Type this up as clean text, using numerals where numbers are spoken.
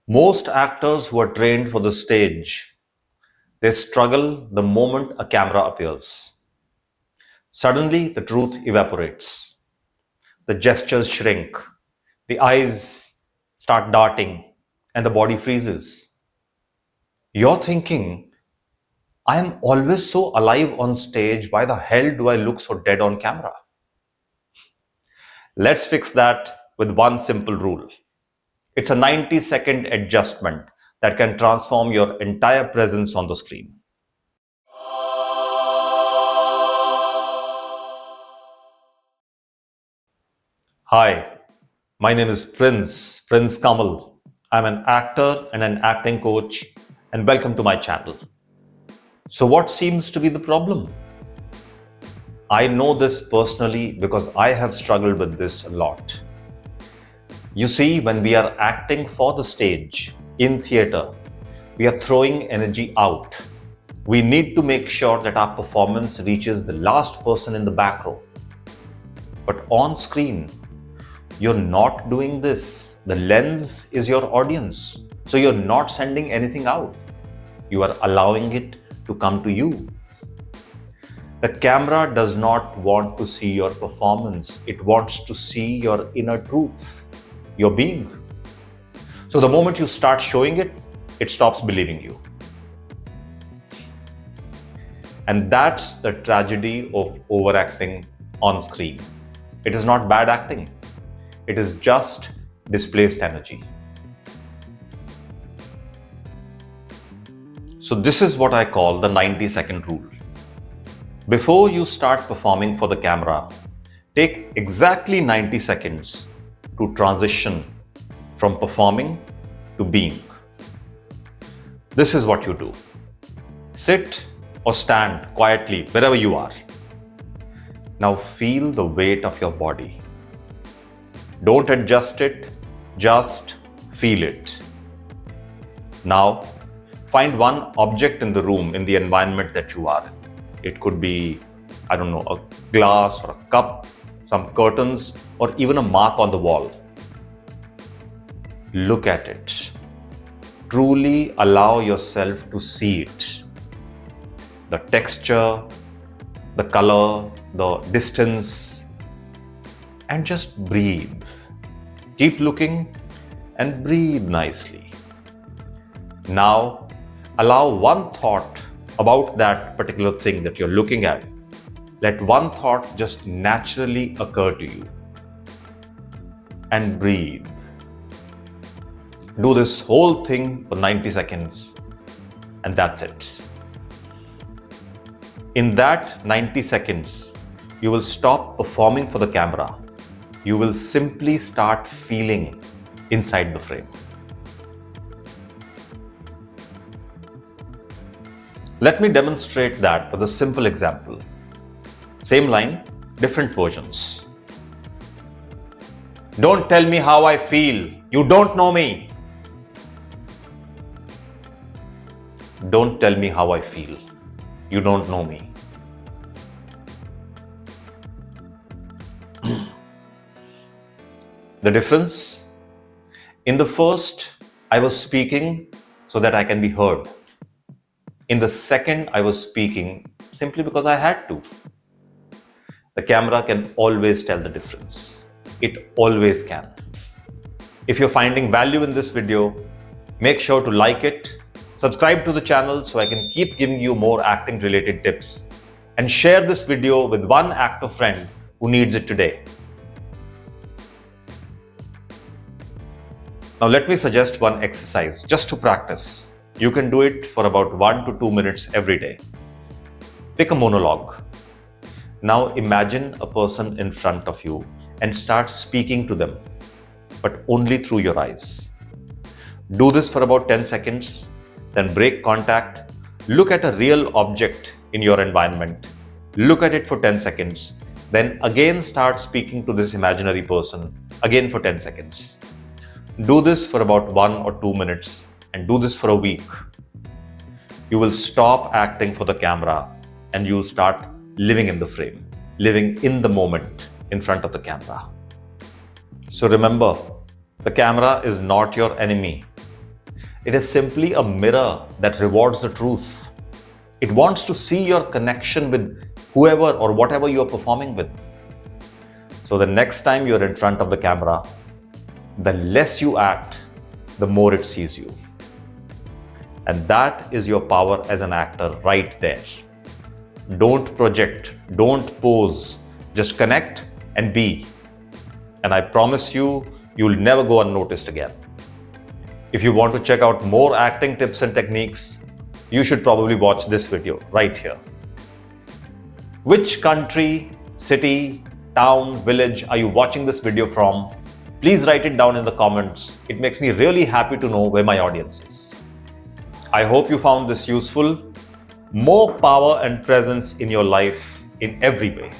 Most actors who are trained for the stage, they struggle the moment a camera appears. Suddenly, the truth evaporates. The gestures shrink, the eyes start darting, and the body freezes. You're thinking, I am always so alive on stage. Why the hell do I look so dead on camera? Let's fix that with one simple rule. It's a 90-second adjustment that can transform your entire presence on the screen. Hi, my name is Prince Kamal. I'm an actor and an acting coach, and welcome to my channel. So, what seems to be the problem? I know this personally because I have struggled with this a lot. You see, when we are acting for the stage in theater, we are throwing energy out. We need to make sure that our performance reaches the last person in the back row. But on screen, you're not doing this. The lens is your audience. So you're not sending anything out. You are allowing it to come to you. The camera does not want to see your performance. It wants to see your inner truth, your being. So the moment you start showing it, it stops believing you. And that's the tragedy of overacting on screen. It is not bad acting. It is just displaced energy. So this is what I call the 90-second rule. Before you start performing for the camera, take exactly 90 seconds to transition from performing to being. This is what you do. Sit or stand quietly wherever you are. Now feel the weight of your body. Don't adjust it, just feel it. Now find one object in the room, in the environment that you are in. It could be, a glass or a cup, some curtains, or even a mark on the wall. Look at it. Truly allow yourself to see it. The texture, the color, the distance, and just breathe. Keep looking and breathe nicely. Now, allow one thought about that particular thing that you're looking at. Let one thought just naturally occur to you. And breathe. Do this whole thing for 90 seconds, and that's it. In that 90 seconds, you will stop performing for the camera. You will simply start feeling inside the frame. Let me demonstrate that with a simple example. Same line, different versions. Don't tell me how I feel. You don't know me. Don't tell me how I feel. You don't know me. The difference? In the first, I was speaking so that I can be heard. In the second, I was speaking simply because I had to. The camera can always tell the difference. It always can. If you're finding value in this video, make sure to like it, subscribe to the channel so I can keep giving you more acting related tips, and share this video with one actor friend who needs it today. Now let me suggest one exercise just to practice. You can do it for about 1 to 2 minutes every day. Pick a monologue. Now imagine a person in front of you and start speaking to them, but only through your eyes. Do this for about 10 seconds, then break contact. Look at a real object in your environment. Look at it for 10 seconds. Then again start speaking to this imaginary person, again for 10 seconds. Do this for about 1 or 2 minutes and do this for a week. You will stop acting for the camera and you'll start living in the frame, living in the moment in front of the camera. So remember, the camera is not your enemy. It is simply a mirror that rewards the truth. It wants to see your connection with whoever or whatever you are performing with. So the next time you're in front of the camera, the less you act, the more it sees you. And that is your power as an actor right there. Don't project, don't pose, just connect and be. And I promise you, you'll never go unnoticed again. If you want to check out more acting tips and techniques, you should probably watch this video right here. Which country, city, town, village are you watching this video from? Please write it down in the comments. It makes me really happy to know where my audience is. I hope you found this useful. More power and presence in your life in every way.